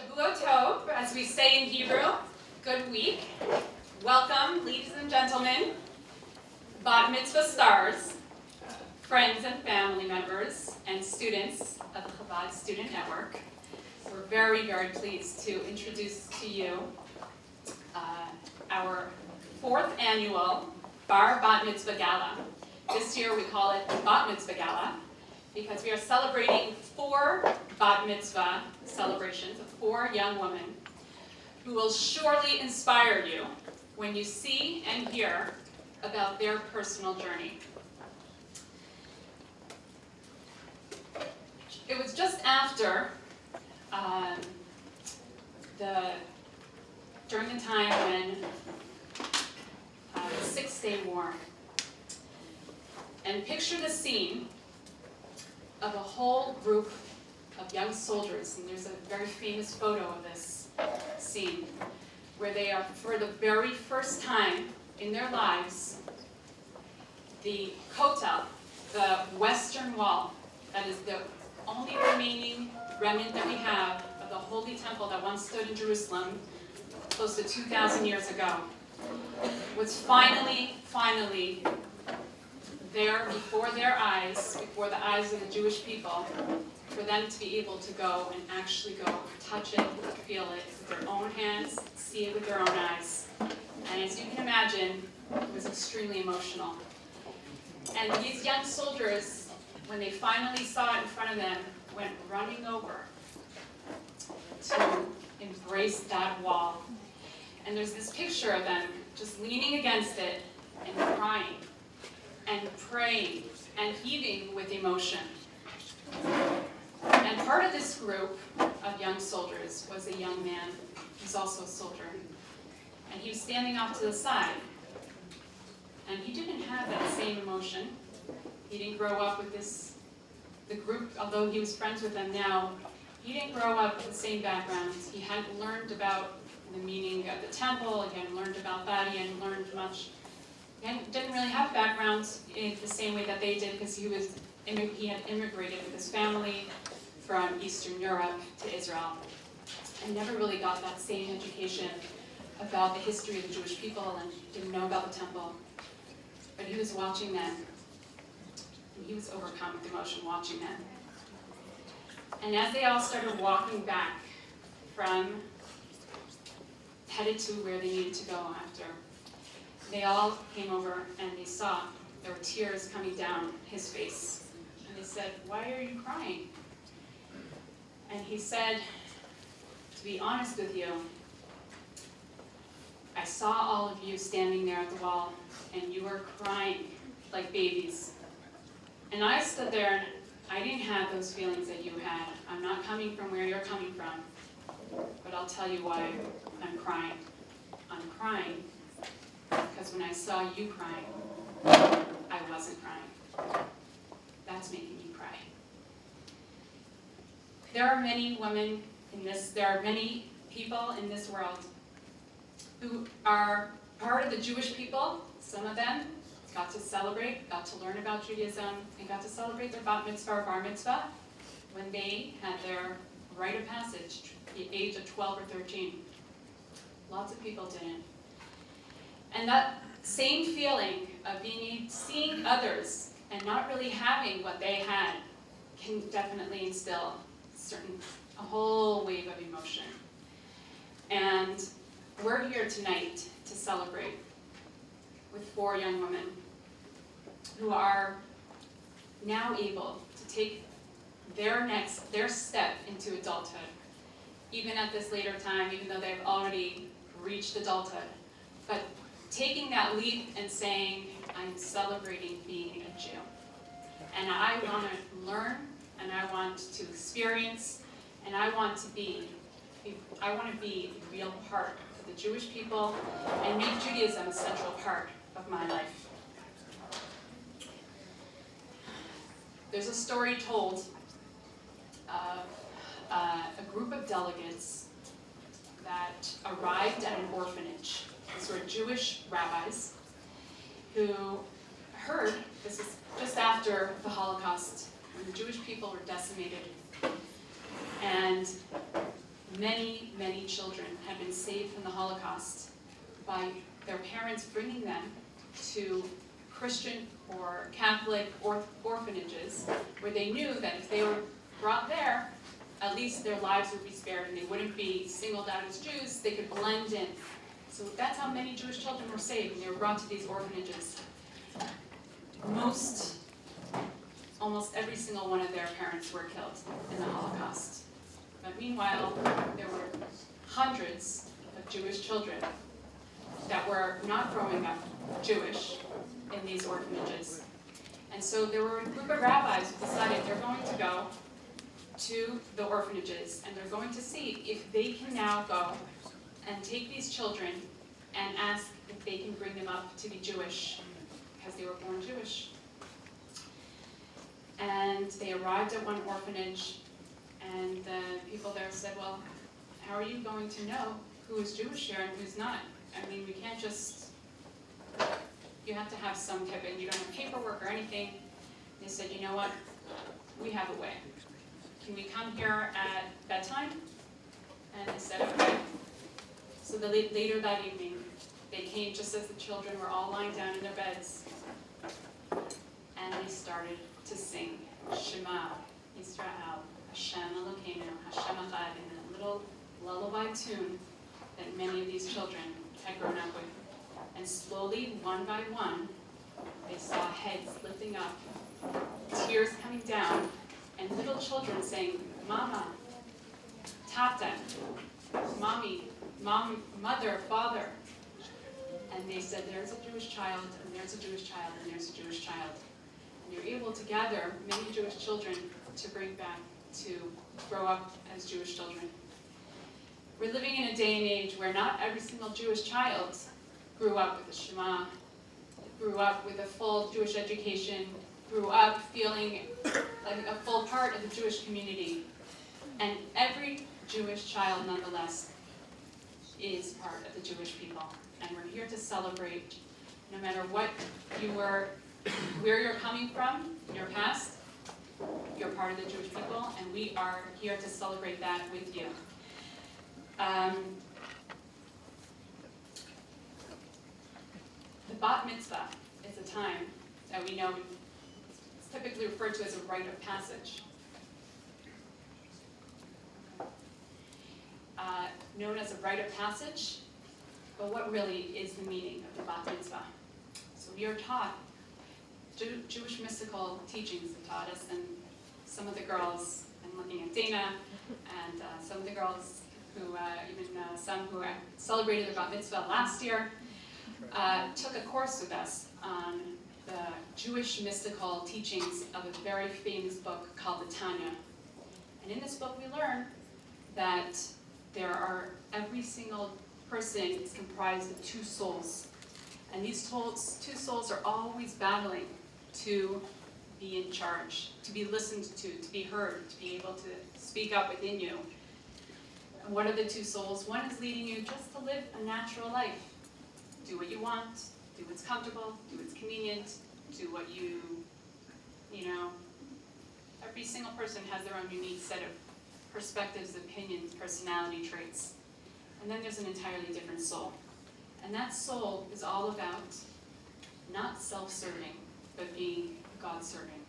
Shavua Tov, as we say in Hebrew, good week. Welcome, ladies and gentlemen, Bat Mitzvah stars, friends and family members, and students of the Chabad Student Network. We're very, very pleased to introduce to you our fourth annual Bar Bat Mitzvah Gala. This year we call it the Bat Mitzvah Gala because we are celebrating 4 Bat Mitzvah celebrations of 4 young women who will surely inspire you when you see and hear about their personal journey. It was just after during the time when the 6-Day War. And picture the scene of a whole group of young soldiers, and there's a very famous photo of this scene, where they are, for the very first time in their lives, the Kotel, the Western Wall, that is the only remaining remnant that we have of the Holy Temple that once stood in Jerusalem close to 2,000 years ago, was finally there before their eyes, before the eyes of the Jewish people, for them to be able to go and actually go touch it, feel it with their own hands, see it with their own eyes. And as you can imagine, it was extremely emotional. And these young soldiers, when they finally saw it in front of them, went running over to embrace that wall. And there's this picture of them just leaning against it and crying and praying and heaving with emotion. And part of this group of young soldiers was a young man who's also a soldier. And he was standing off to the side. And he didn't have that same emotion. He didn't grow up with the group, although he was friends with them now, he didn't grow up with the same backgrounds. He hadn't learned about the meaning of the temple, he hadn't learned about that, he hadn't learned much. He didn't really have backgrounds in the same way that they did because he had immigrated with his family from Eastern Europe to Israel and never really got that same education about the history of the Jewish people and didn't know about the temple. But he was watching them, and he was overcome with emotion watching them. And as they all started walking back headed to where they needed to go after, they all came over and they saw there were tears coming down his face. And they said, "Why are you crying?" And he said, "To be honest with you, I saw all of you standing there at the wall and you were crying like babies. And I stood there and I didn't have those feelings that you had. I'm not coming from where you're coming from. But I'll tell you why I'm crying. I'm crying because when I saw you crying, I wasn't crying. That's making me cry." There are many women there are many people in this world who are part of the Jewish people. Some of them got to celebrate, got to learn about Judaism, and got to celebrate their bat mitzvah or bar mitzvah when they had their rite of passage at the age of 12 or 13. Lots of people didn't. And that same feeling of seeing others and not really having what they had can definitely instill a whole wave of emotion. And we're here tonight to celebrate with 4 young women who are now able to take their step into adulthood, even at this later time, even though they've already reached adulthood. But taking that leap and saying, "I'm celebrating being a Jew. And I want to learn, and I want to experience, and I want to be a real part of the Jewish people and make Judaism a central part of my life." There's a story told of a group of delegates that arrived at an orphanage. These were Jewish rabbis who heard, this is just after the Holocaust, when the Jewish people were decimated, and many, many children had been saved from the Holocaust by their parents bringing them to Christian or Catholic orphanages, where they knew that if they were brought there, at least their lives would be spared and they wouldn't be singled out as Jews, they could blend in. So that's how many Jewish children were saved when they were brought to these orphanages. Almost every single one of their parents were killed in the Holocaust. But meanwhile, there were hundreds of Jewish children that were not growing up Jewish in these orphanages. And so there were a group of rabbis who decided they're going to go to the orphanages and they're going to see if they can now go and take these children and ask if they can bring them up to be Jewish because they were born Jewish. And they arrived at one orphanage and the people there said, well, how are you going to know who is Jewish here and who's not? I mean, we can't just, you have to have some type of, you don't have paperwork or anything. They said, you know what, we have a way. Can we come here at bedtime? And they said, okay. So later that evening, they came just as the children were all lying down in their beds. And they started to sing Shema Yisrael, Hashem Elokeinu, Hashem Echad, in a little lullaby tune that many of these children had grown up with. And slowly, one by one, they saw heads lifting up, tears coming down, and little children saying, Mama, Tata, Mommy, Mom, Mother, Father. And they said, there's a Jewish child, and there's a Jewish child, and there's a Jewish child. And you're able to gather many Jewish children to bring back to grow up as Jewish children. We're living in a day and age where not every single Jewish child grew up with the Shema, grew up with a full Jewish education, grew up feeling like a full part of the Jewish community. And every Jewish child, nonetheless, is part of the Jewish people. And we're here to celebrate, no matter what you were, where you're coming from in your past, you're part of the Jewish people, and we are here to celebrate that with you. The Bat Mitzvah is a time that we know it's typically referred to as a rite of passage. Known as a rite of passage, but what really is the meaning of the Bat Mitzvah? So we are taught Jewish mystical teachings that taught us, and some of the girls, I'm looking at Dana, and some of the girls who, some who celebrated their Bat Mitzvah last year, took a course with us on the Jewish mystical teachings of a very famous book called the Tanya. And in this book we learn that every single person is comprised of two souls. And these two souls are always battling to be in charge, to be listened to be heard, to be able to speak up within you. And what are the two souls? One is leading you just to live a natural life. Do what you want, do what's comfortable, do what's convenient, do what you know. Every single person has their own unique set of perspectives, opinions, personality traits. And then there's an entirely different soul. And that soul is all about not self-serving, but being God-serving.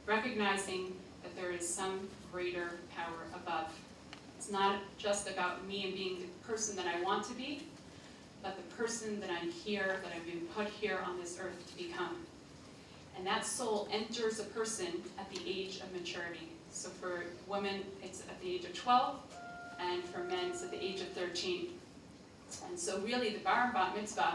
Recognizing that there is some greater power above. It's not just about me and being the person that I want to be, but the person that I'm here, that I've been put here on this earth to become. And that soul enters a person at the age of maturity. So for women, it's at the age of 12, and for men, it's at the age of 13. And so really, the Bar and Bat Mitzvah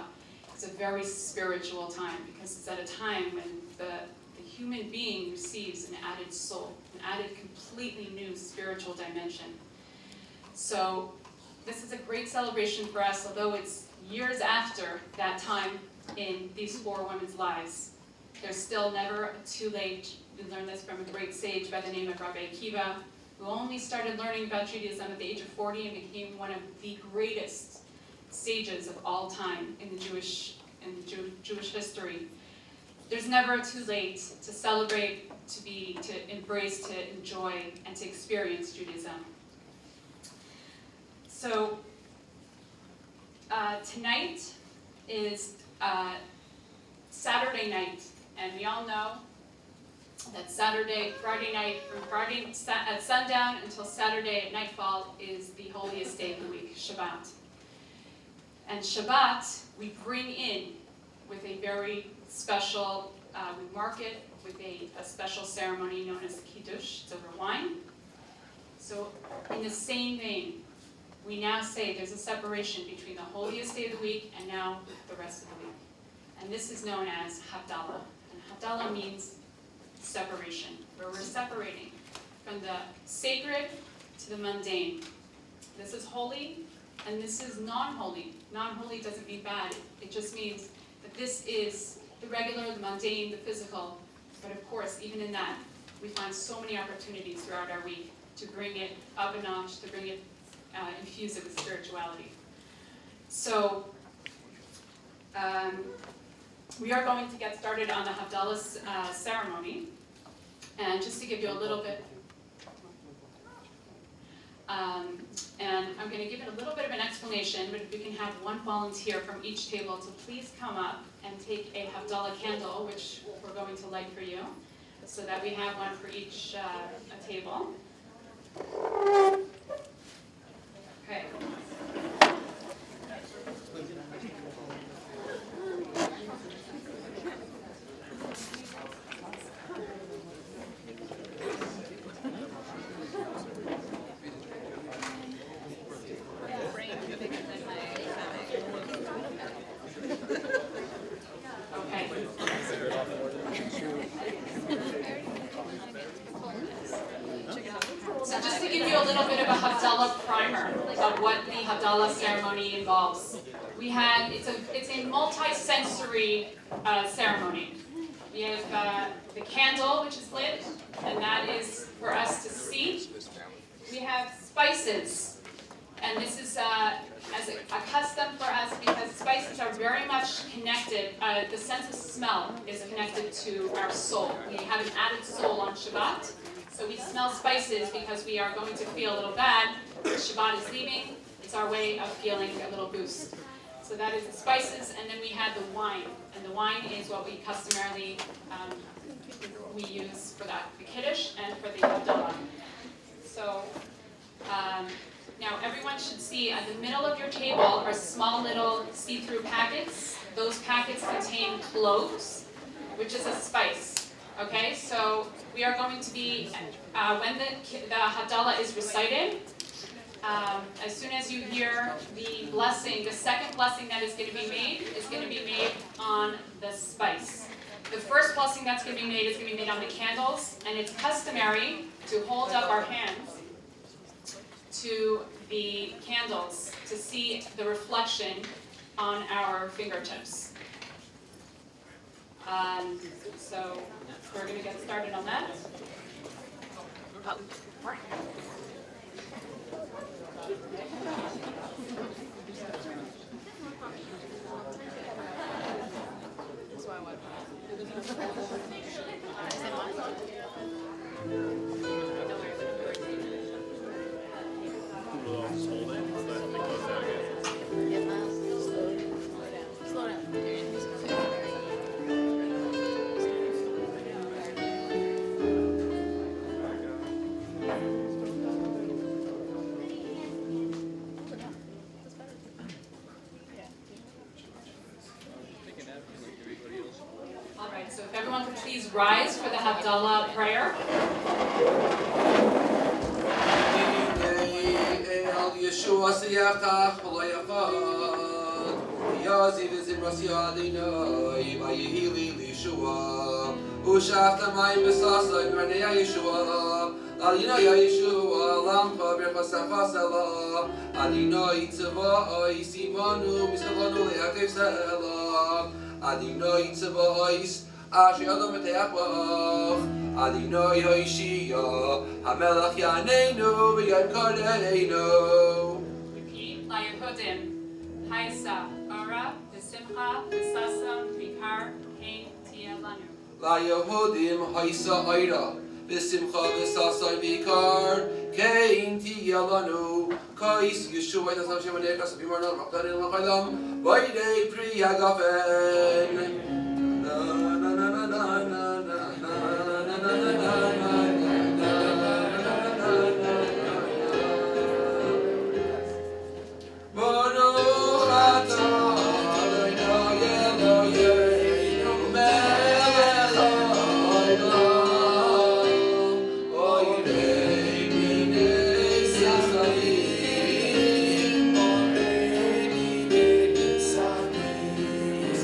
is a very spiritual time, because it's at a time when the human being receives an added soul, an added completely new spiritual dimension. So this is a great celebration for us, although it's years after that time in these four women's lives. There's still never too late. We learned this from a great sage by the name of Rabbi Akiva, who only started learning about Judaism at the age of 40 and became one of the greatest sages of all time in the Jewish history. There's never too late to celebrate, to embrace, to enjoy, and to experience Judaism. So tonight is Saturday night, and we all know that Friday night, from Friday at sundown until Saturday at nightfall is the holiest day of the week, Shabbat. And Shabbat we bring in with a very special, we mark it with a special ceremony known as Kiddush. It's over wine. So in the same vein, we now say there's a separation between the holiest day of the week and now the rest of the week. And this is known as Havdala. And Havdala means separation, where we're separating from the sacred to the mundane. This is holy, and this is non-holy. Non-holy doesn't mean bad. It just means that this is the regular, the mundane, the physical. But of course, even in that, we find so many opportunities throughout our week to bring it up a notch, to bring it, infuse it with spirituality. So, we are going to get started on the Havdala ceremony. And just to give you a little bit, and I'm going to give it a little bit of an explanation, but if we can have one volunteer from each table to please come up and take a Havdala candle, which we're going to light for you, so that we have one for each table. Okay. So just to give you a little bit of a Havdala primer of what the Havdala ceremony involves. It's a multi-sensory ceremony. We have the candle, which is lit, and that is for us to see. We have spices, and this is as a custom for us because spices are very much connected. The sense of smell is connected to our soul. We have an added soul on Shabbat. So we smell spices because we are going to feel a little bad. Shabbat is leaving. It's our way of feeling a little boost. So that is the spices, and then we had the wine. And the wine is what we customarily we use for that, the Kiddush and for the Havdala. So now everyone should see at the middle of your table are small little see-through packets. Those packets contain cloves, which is a spice. Okay, so we are going to be, when the Havdala is recited, as soon as you hear the blessing, the second blessing that is going to be made on the spice. The first blessing that's going to be made is going to be made on the candles, and it's customary to hold up our hands to the candles to see the reflection on our fingertips. So we're going to get started on that. So if everyone could please rise for the Havdala prayer. Asher Yodom V'Teach Adonai Hoshia HaMelech Yaneinu V'Yom Kadeinu. Repeat. LaYehudim Hayasa Ora V'Simcha V'Sasam V'Kar Hein Tia Lanu. LaYehudim Hayasa Ora V'Simcha V'Sasam V'Kar Hein Tia Lanu. Kais Yeshua the Sam Shemon Ekas Bimar Makdani Makadam Vaide Pri Agafen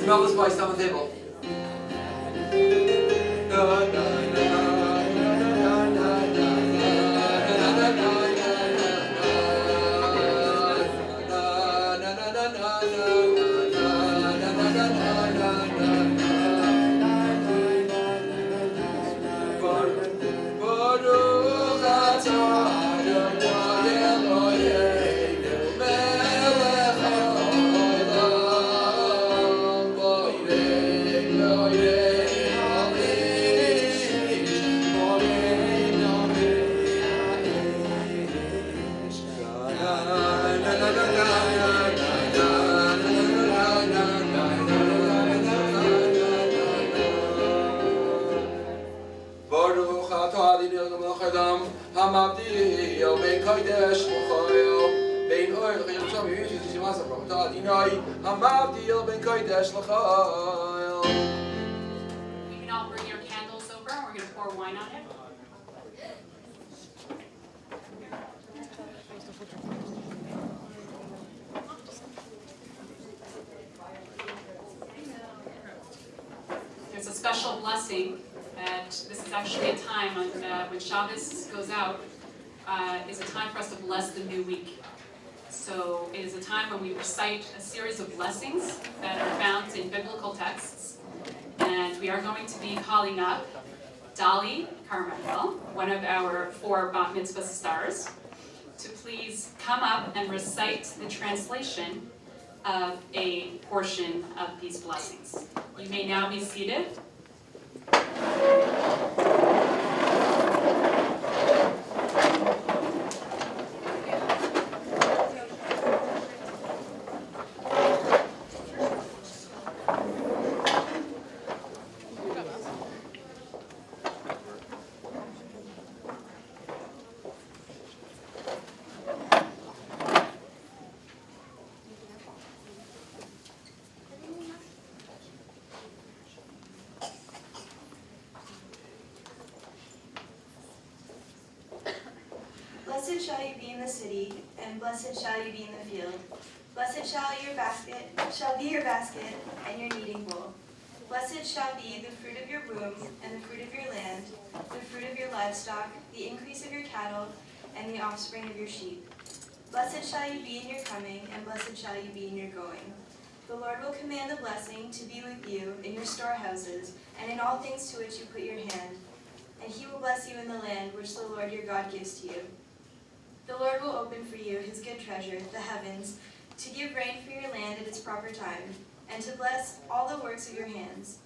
Smell the spice on the table. You can all bring your candles over and we're going to pour wine on it. There's a special blessing that this is actually a time when Shabbos goes out, is a time for us to bless the new week. So it is a time when we recite a series of blessings that are found in biblical texts. And we are going to be calling up Dolly Carmichael, one of our 4 Bat Mitzvah stars, to please come up and recite the translation of a portion of these blessings. You may now be seated. Blessed shall you be in the city, and blessed shall you be in the field. Blessed shall be your basket, and your kneading bowl. Blessed shall be the fruit of your womb, and the fruit of your land, the fruit of your livestock, the increase of your cattle, and the offspring of your sheep. Blessed shall you be in your coming, and blessed shall you be in your going. The Lord will command the blessing to be with you in your storehouses, and in all things to which you put your hand. And he will bless you in the land which the Lord your God gives to you. The Lord will open for you his good treasure, the heavens, to give rain for your land at its proper time, and to bless all the works of your hands.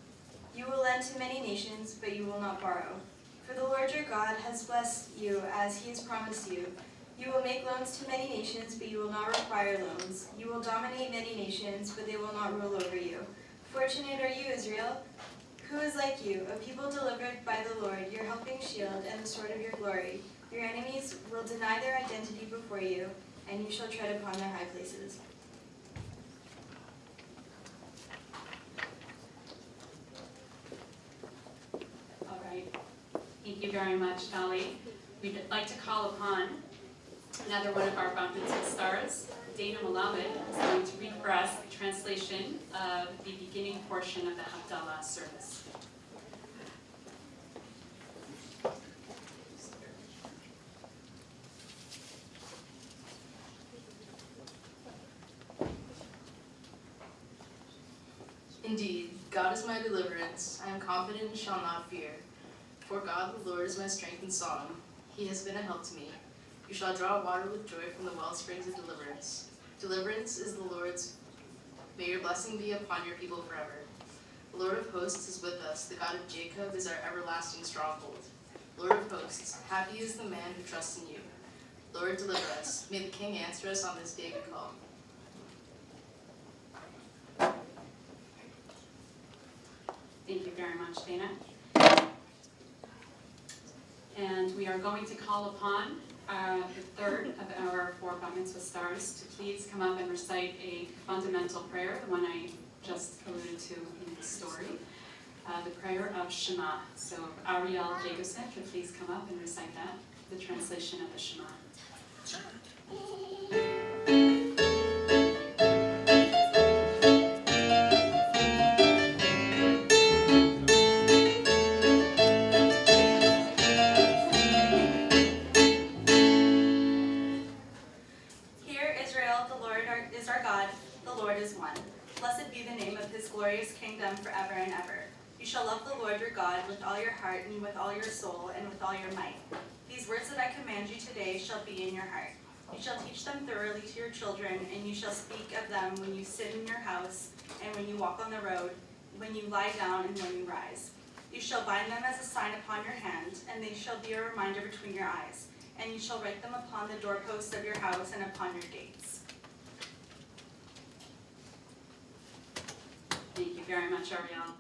You will lend to many nations, but you will not borrow. For the Lord your God has blessed you as he has promised you. You will make loans to many nations, but you will not require loans. You will dominate many nations, but they will not rule over you. Fortunate are you, Israel. Who is like you, a people delivered by the Lord, your helping shield and the sword of your glory? Your enemies will deny their identity before you, and you shall tread upon their high places. All right. Thank you very much, Dolly. We'd like to call upon another one of our Bat Mitzvah stars, Dana Malamed, is going to read for us the translation of the beginning portion of the Havdala service. Indeed, God is my deliverance. I am confident and shall not fear. For God the Lord is my strength and song. He has been a help to me. You shall draw water with joy from the well springs of deliverance. Deliverance is the Lord's. May your blessing be upon your people forever. The Lord of hosts is with us. The God of Jacob is our everlasting stronghold. Lord of hosts, happy is the man who trusts in you. Lord, deliver us. May the King answer us on this day we call. Thank you very much, Dana. And we are going to call upon the third of our four bat mitzvah stars to please come up and recite a fundamental prayer, the one I just alluded to in the story, the prayer of Shema. So Ariel Jacobson could please come up and recite that, the translation of the Shema. Hear, Israel, the Lord is our God, the Lord is one. Blessed be the name of his glorious kingdom forever and ever. You shall love the Lord your God with all your heart and with all your soul and with all your might. These words that I command you today shall be in your heart. You shall teach them thoroughly to your children, and you shall speak of them when you sit in your house, and when you walk on the road, when you lie down, and when you rise. You shall bind them as a sign upon your hand, and they shall be a reminder between your eyes. And you shall write them upon the doorposts of your house and upon your gates. Thank you very much, Ariel.